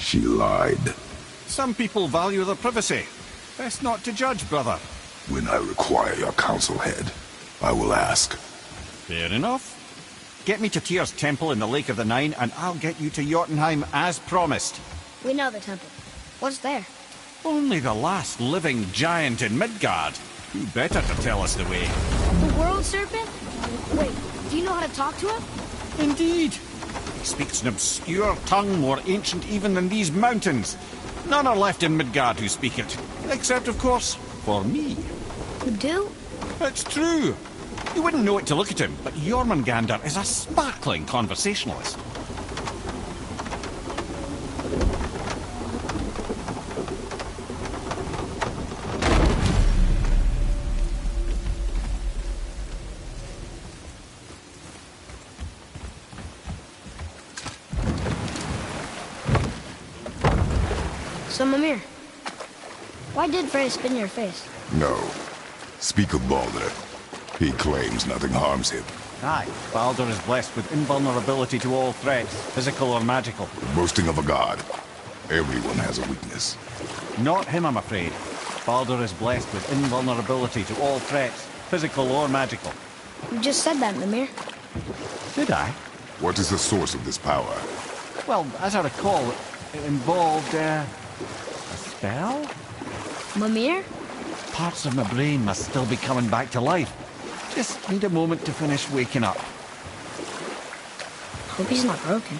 She lied. Some people value their privacy. Best not to judge, brother. When I require your counsel, Head, I will ask. Fair enough. Get me to Tyr's temple in the Lake of the Nine, and I'll get you to Jotunheim as promised. We know the temple. What's there? Only the last living giant in Midgard. Who better to tell us the way? The world serpent? Wait, do you know how to talk to him? Indeed. He speaks an obscure tongue more ancient even than these mountains. None are left in Midgard who speak it. Except, of course, for me. You do? It's true. You wouldn't know it to look at him, but Jormungandr is a sparkling conversationalist. So, Mimir, why did Frey spit in your face? No. Speak of Baldur. He claims nothing harms him. Aye, Baldur is blessed with invulnerability to all threats, physical or magical. Boasting of a god. Everyone has a weakness. Not him, I'm afraid. Baldur is blessed with invulnerability to all threats, physical or magical. You just said that, Mimir. Did I? What is the source of this power? Well, as I recall, it involved, a spell? Mimir? Parts of my brain must still be coming back to life. Just need a moment to finish waking up. Hope he's not broken.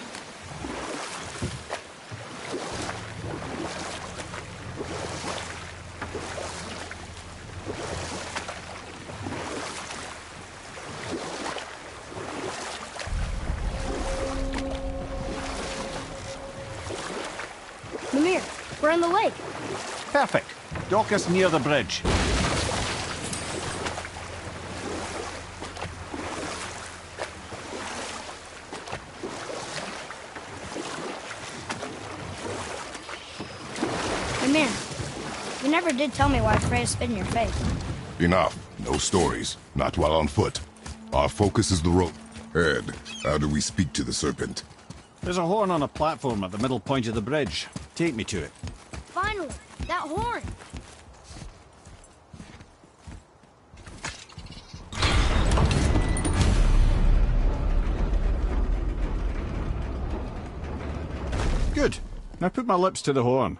Mimir, we're on the lake. Perfect. Dock us near the bridge. Mimir, you never did tell me why Frey spit in your face. Enough. No stories. Not while on foot. Our focus is the road. Head, how do we speak to the serpent? There's a horn on a platform at the middle point of the bridge. Take me to it. Finally, that horn! Good. Now put my lips to the horn.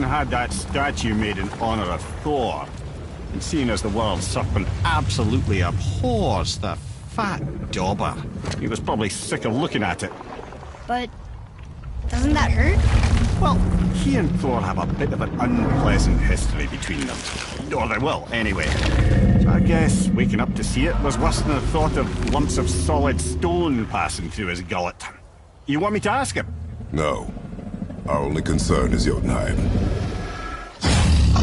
Had that statue made in honor of Thor. And seeing as the world serpent absolutely abhors the fat dauber, he was probably sick of looking at it. But doesn't that hurt? Well, he and Thor have a bit of an unpleasant history between them. Or they will, anyway. So I guess waking up to see it was worse than the thought of lumps of solid stone passing through his gullet. You want me to ask him? No. Our only concern is Jotunheim. All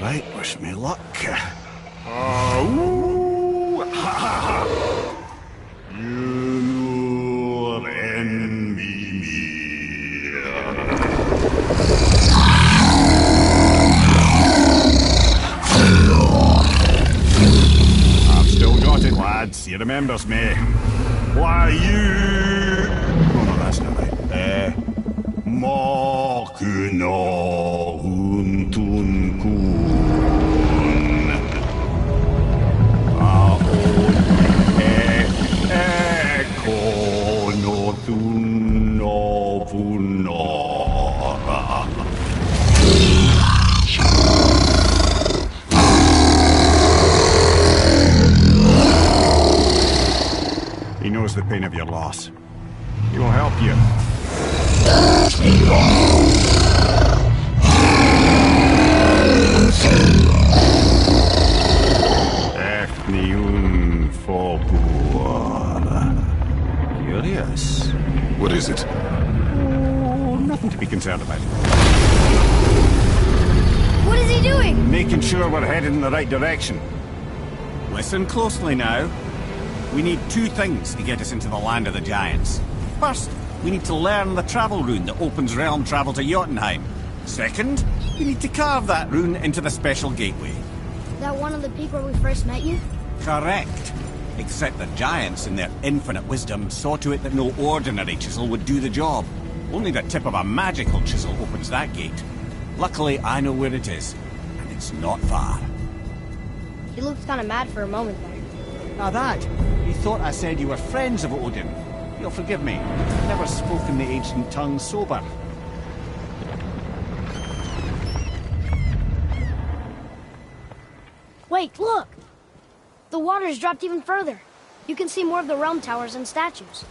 right, wish me luck. Oh, ha ha ha! You and me. I've still got it, lads. He remembers me. Why, you... Oh, no, that's not right. Makuna huntun kun. Aon ekonotun ovunora. He knows the pain of your loss. He will help you. is it? Oh, nothing to be concerned about. What is he doing? Making sure we're headed in the right direction. Listen closely now. We need two things to get us into the land of the giants. First, we need to learn the travel rune that opens realm travel to Jotunheim. Second, we need to carve that rune into the special gateway. Is that one on the peak where we first met you? Correct. Except the giants, in their infinite wisdom, saw to it that no ordinary chisel would do the job. Only the tip of a magical chisel opens that gate. Luckily, I know where it is, and it's not far. He looked kind of mad for a moment there. Now that, you thought I said you were friends of Odin. You'll forgive me. I've never spoken the ancient tongue sober. Wait, look! The water's dropped even further. You can see more of the realm towers and statues.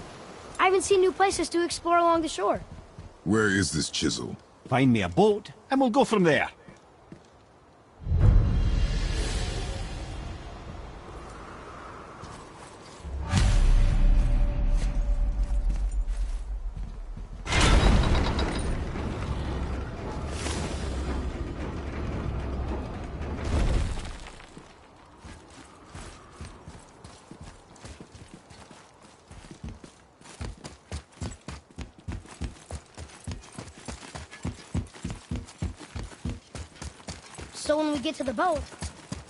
I even see new places to explore along the shore. Where is this chisel? Find me a boat, and we'll go from there. So when we get to the boat,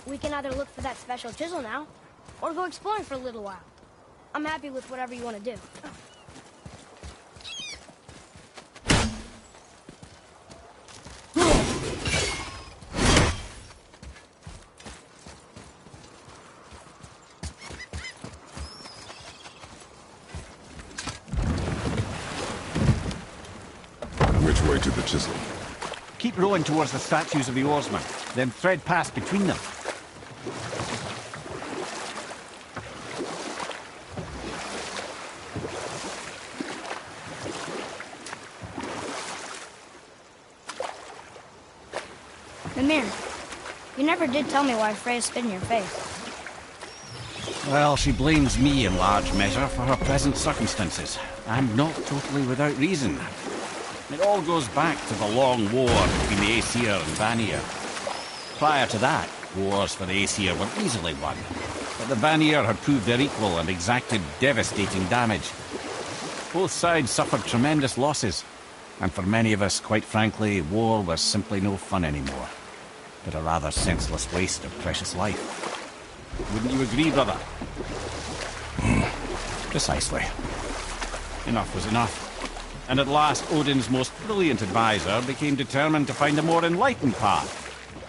we can either look for that special chisel now, or go exploring for a little while. I'm happy with whatever you want to do. Which way to the chisel? Keep rowing towards the statues of the oarsmen, then thread past between them. Mimir, you never did tell me why Freya spit in your face. Well, she blames me in large measure for her present circumstances. I'm not totally without reason. It all goes back to the long war between the Aesir and Vanir. Prior to that, wars for the Aesir were easily won, but the Vanir had proved their equal and exacted devastating damage. Both sides suffered tremendous losses, and for many of us, quite frankly, war was simply no fun anymore, but a rather senseless waste of precious life. Wouldn't you agree, brother? Precisely. Enough was enough. And at last, Odin's most brilliant advisor became determined to find a more enlightened path.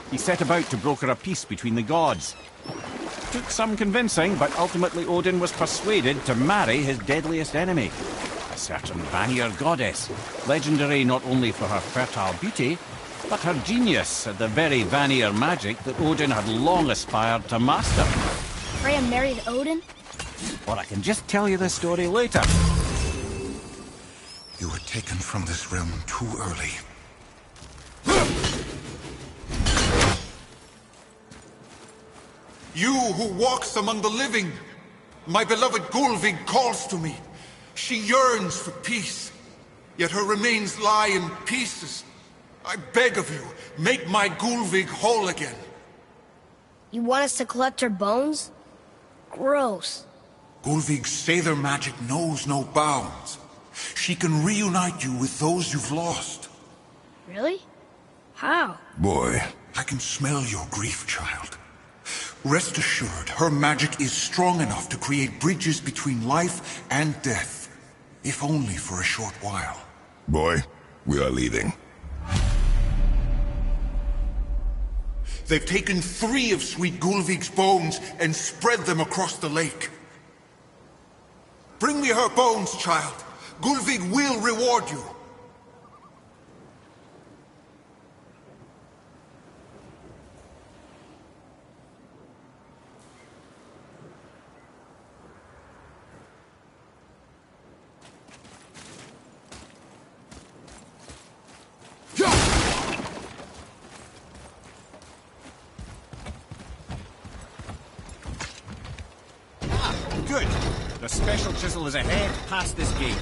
He set about to broker a peace between the gods. It took some convincing, but ultimately Odin was persuaded to marry his deadliest enemy, a certain Vanir goddess, legendary not only for her fertile beauty, but her genius at the very Vanir magic that Odin had long aspired to master. Freya married Odin? Or I can just tell you this story later. You were taken from this realm too early. You who walks among the living, my beloved Gulvig calls to me. She yearns for peace, yet her remains lie in pieces. I beg of you, make my Gulvig whole again. You want us to collect her bones? Gross. Gulvig's Seidr magic knows no bounds. She can reunite you with those you've lost. Really? How? Boy. I can smell your grief, child. Rest assured, her magic is strong enough to create bridges between life and death, if only for a short while. Boy, we are leaving. They've taken 3 of Sweet Gulvig's bones and spread them across the lake. Bring me her bones, child. Gulvig will reward you. Good. The special chisel is ahead, past this gate.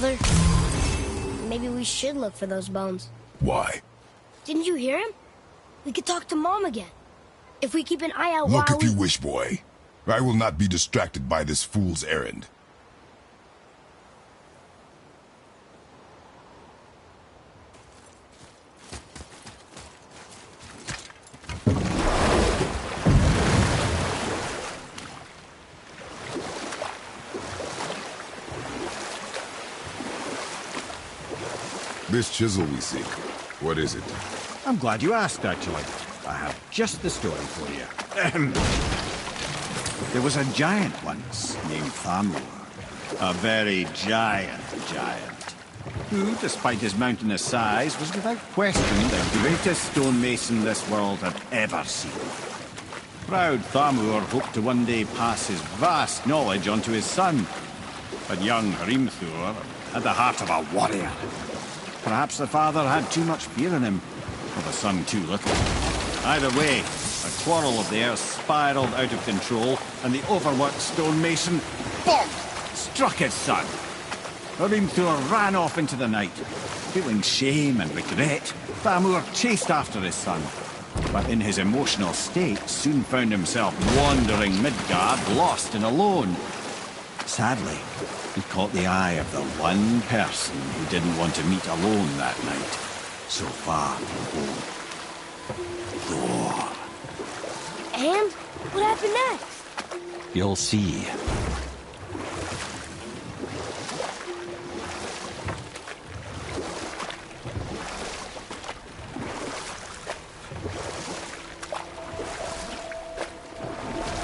Father, maybe we should look for those bones. Why? Didn't you hear him? We could talk to Mom again. If we keep an eye out Look while if you wish, boy. I will not be distracted by this fool's errand. This chisel we seek, what is it? I'm glad you asked, actually. I have just the story for you. There was a giant once named Thamur. A very giant, who, despite his mountainous size, was without question the greatest stonemason this world had ever seen. Proud Thamur hoped to one day pass his vast knowledge on to his son. But young Hrimthur had the heart of a warrior. Perhaps the father had too much fear in him, or the son too little. Either way, a quarrel of theirs spiraled out of control, and the overworked stonemason, bonk, struck his son. Hrimthur ran off into the night. Feeling shame and regret, Thamur chased after his son, but in his emotional state soon found himself wandering Midgard, lost and alone. Sadly, he caught the eye of the one person who didn't want to meet alone that night, so far from home. Thor. And what happened next? You'll see.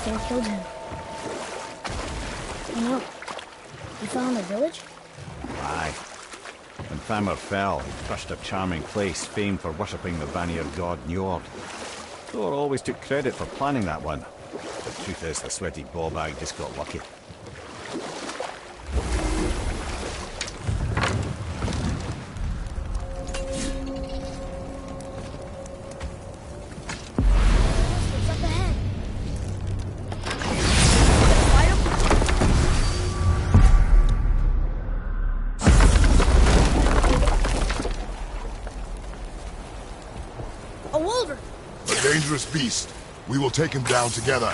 Thor killed him. And look, you found the village? Aye. When Thamur fell, he crushed a charming place famed for worshipping the Vanir god Njord. Thor always took credit for planning that one. The truth is, the sweaty ballbag just got lucky. What's up ahead? A wolverine! A dangerous beast. We will take him down together.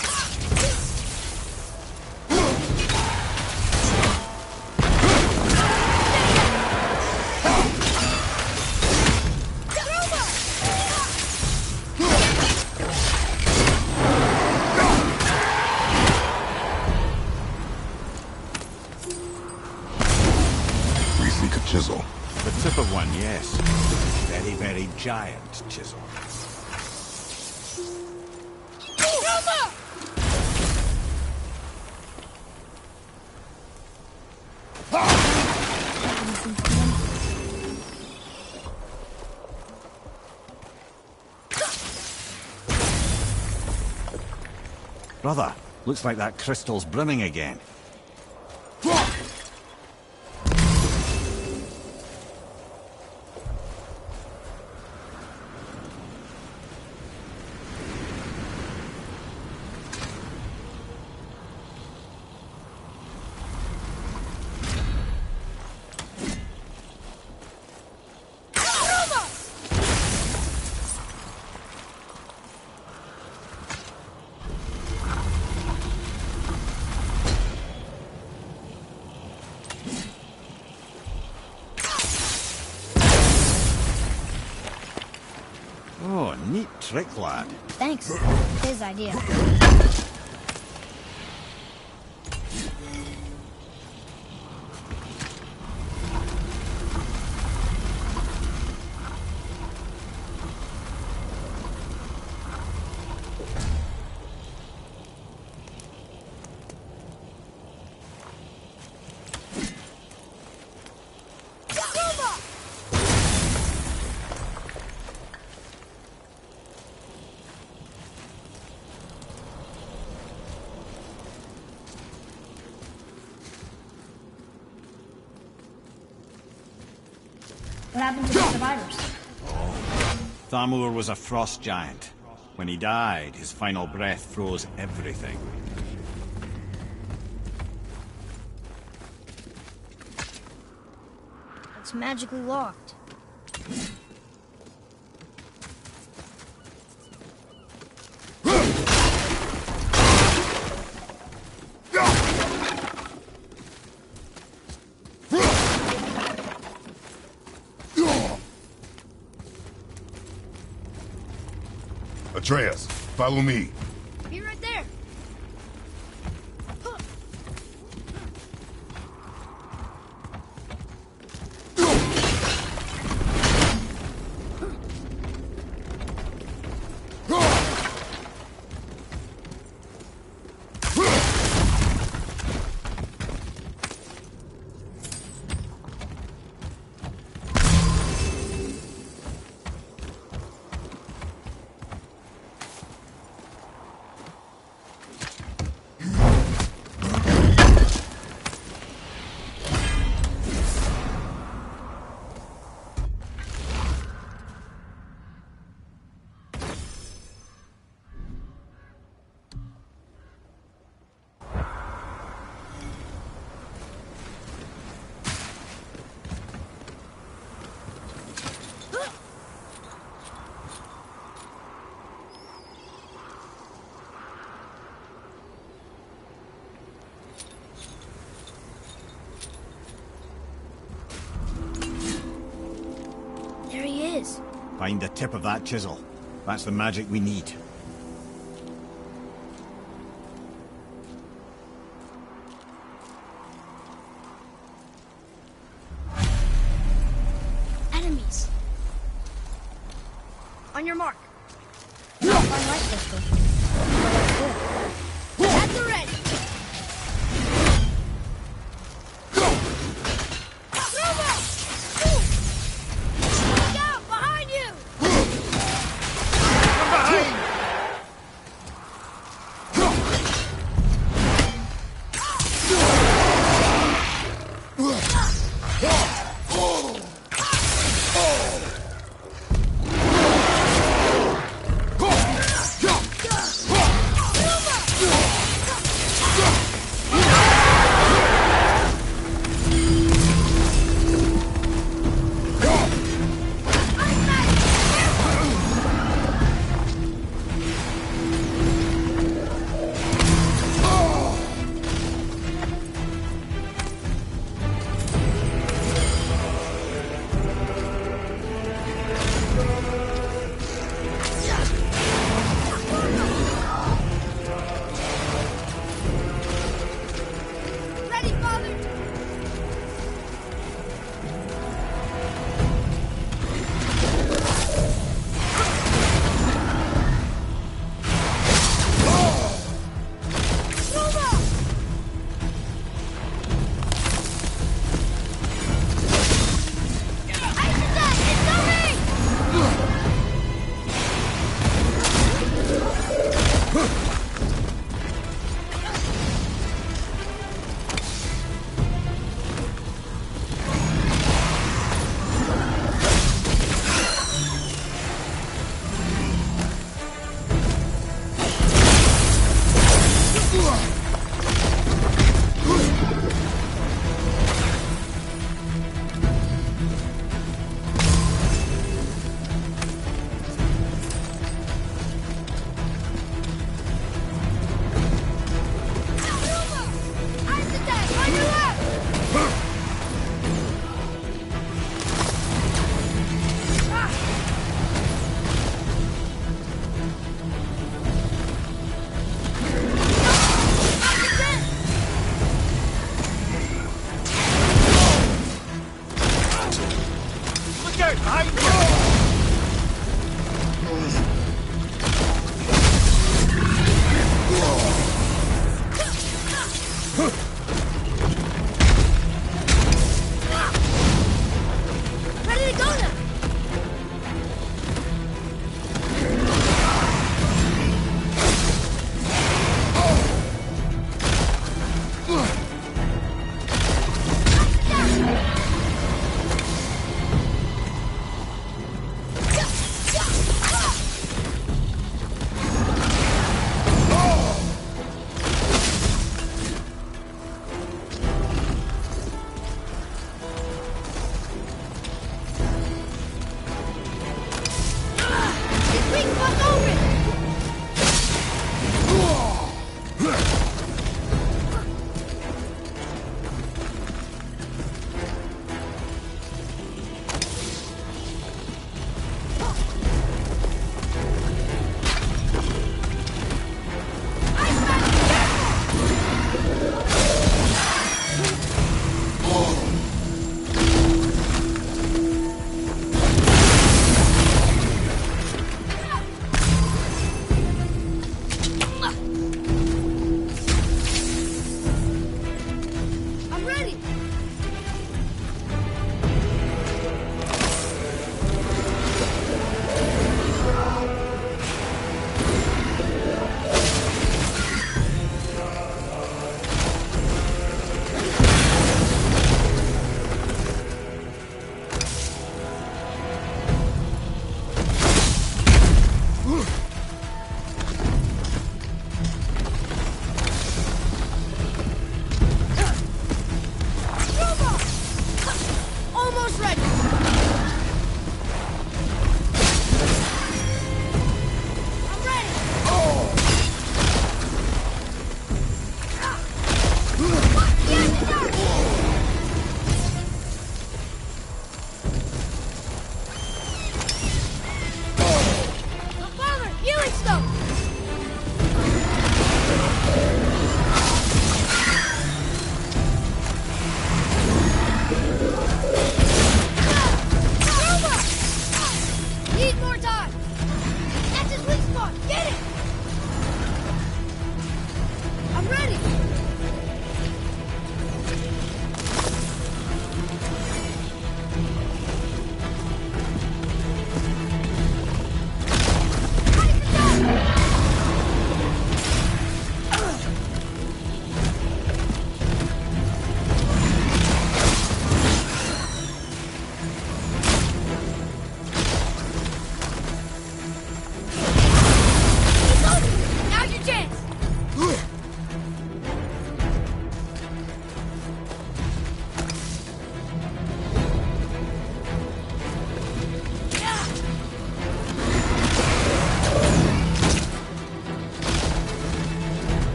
We seek a chisel. The tip of one, yes. Very, very giant chisel. Brother, looks like that crystal's brimming again. Oh, neat trick, lad. Thanks. His idea. What happened to the survivors? Thamur was a frost giant. When he died, his final breath froze everything. it's magically locked. Atreus, follow me. Be right there. There he is. Find the tip of that chisel. That's the magic we need. Enemies. On your mark. I like this one. At the ready.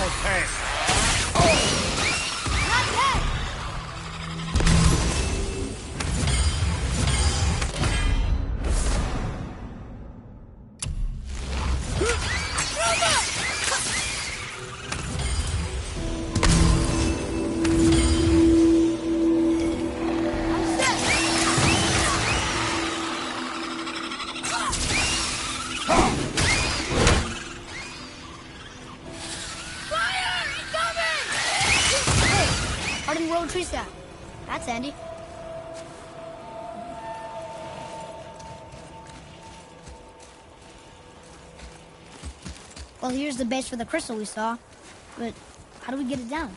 for test. Not yet! Tree staff. That's handy. Well, here's the base for the crystal we saw. But how do we get it down?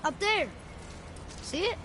Up there. See it?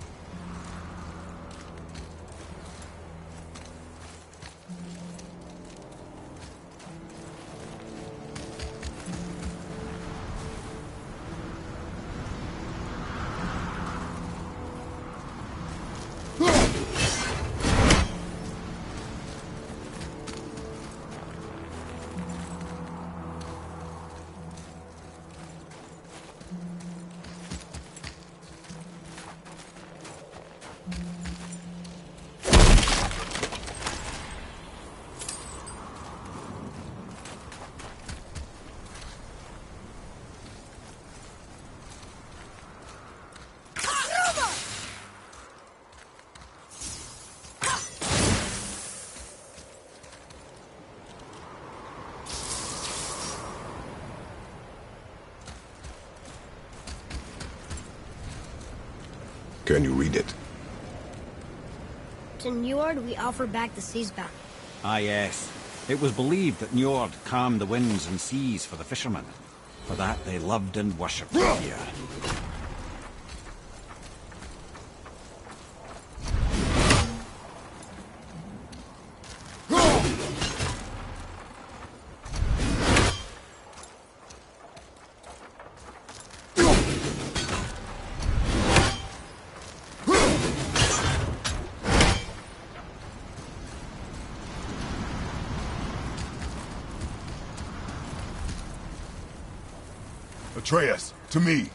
Can you read it? To Njord, we offer back the seas bound. Ah, yes. It was believed that Njord calmed the winds and seas for the fishermen. For that they loved and worshipped him here. Atreus, to me.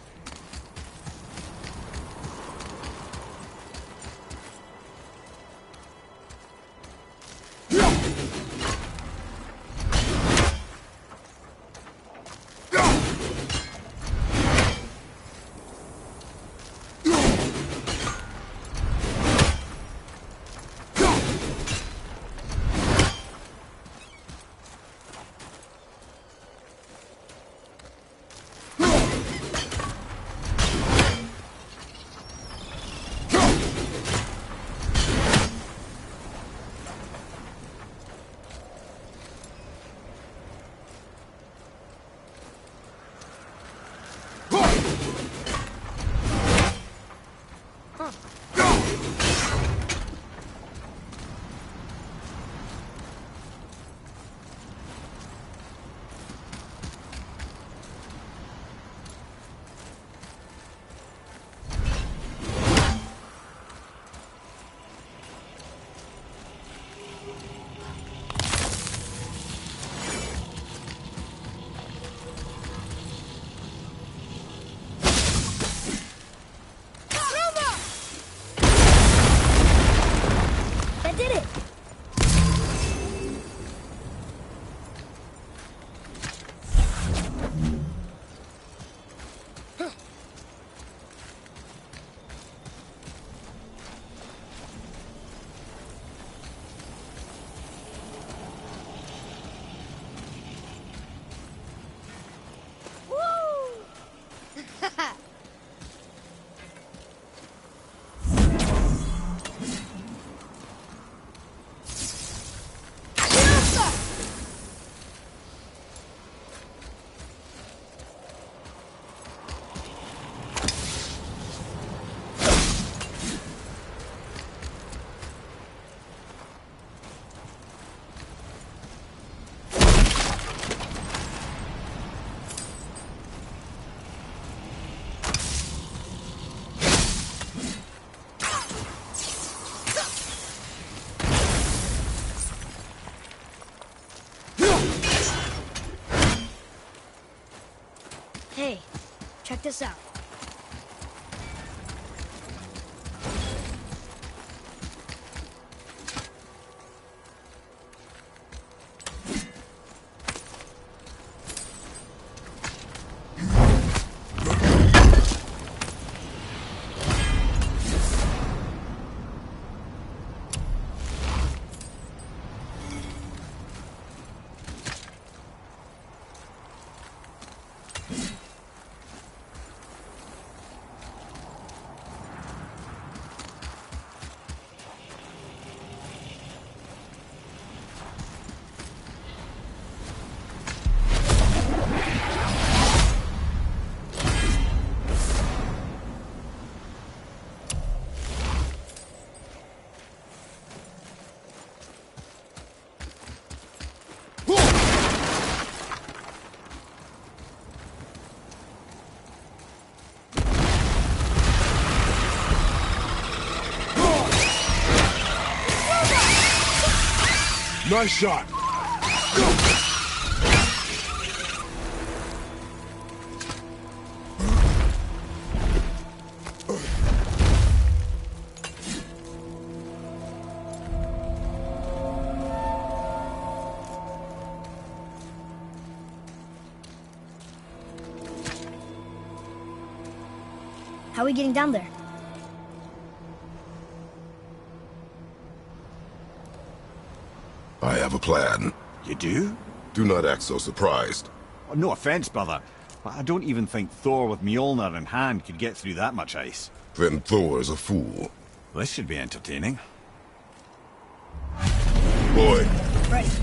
Hey, check this out. Nice shot. How are we getting down there? I have a plan. You do? Do not act so surprised. Oh, no offense, brother, but I don't even think Thor with Mjolnir in hand could get through that much ice. Then Thor is a fool. This should be entertaining. Boy. Right.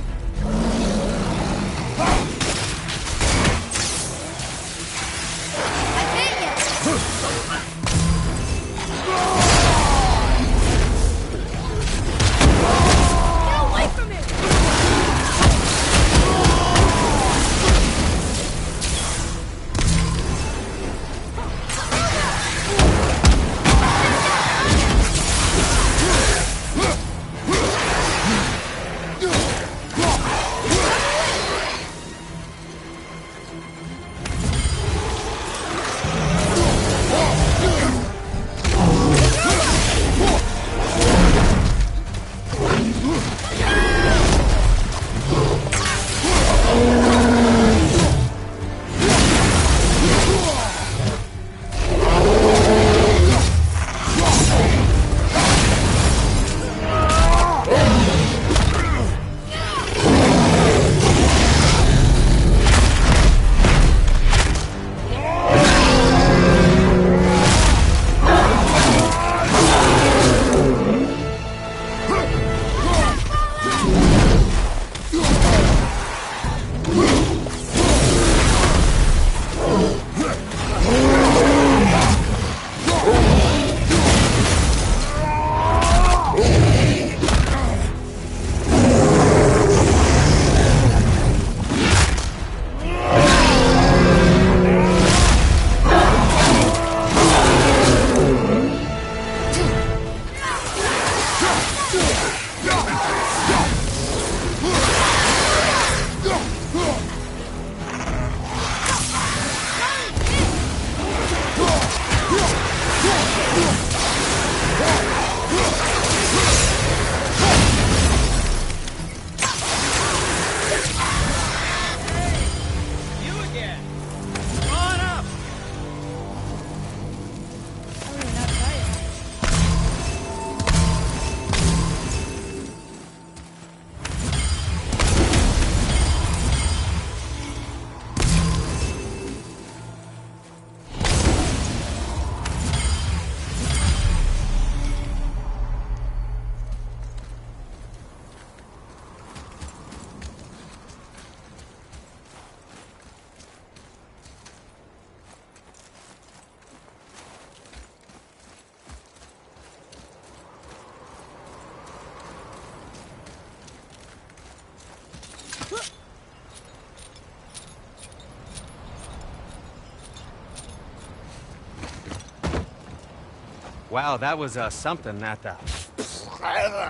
Wow, that was something, that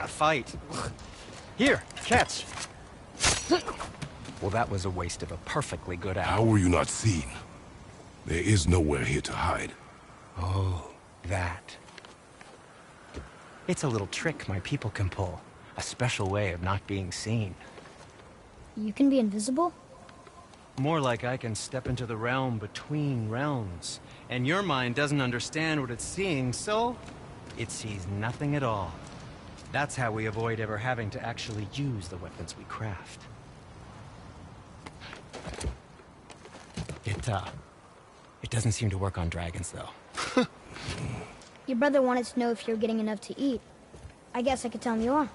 fight. Here, catch. Well, that was a waste of a perfectly good hour. How were you not seen? There is nowhere here to hide. Oh, that. It's a little trick my people can pull. A special way of not being seen. You can be invisible? More like I can step into the realm between realms. And your mind doesn't understand what it's seeing, so it sees nothing at all. That's how we avoid ever having to actually use the weapons we craft. It doesn't seem to work on dragons, though. Your brother wanted to know if you're getting enough to eat. I guess I could tell him you are.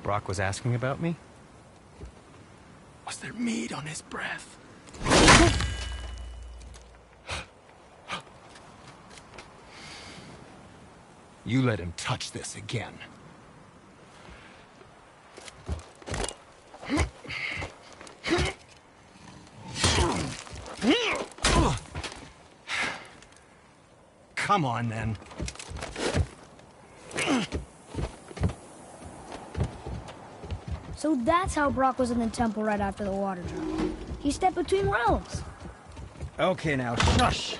Brock was asking about me? Was there meat on his breath? You let him touch this again. Come on, then. So that's how Brock was in the temple right after the water drop. He stepped between realms. Okay, now, shush!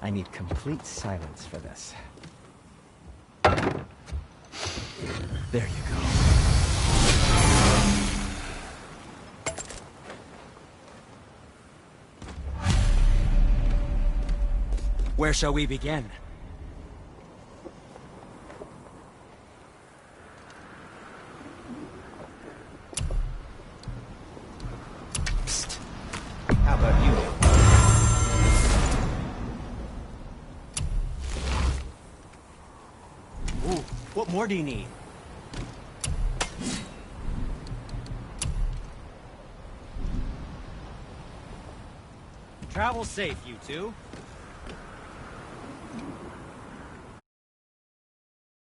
I need complete silence for this. There you go. Where shall we begin? Psst. How about you? Ooh, what more do you need? Travel safe, you two.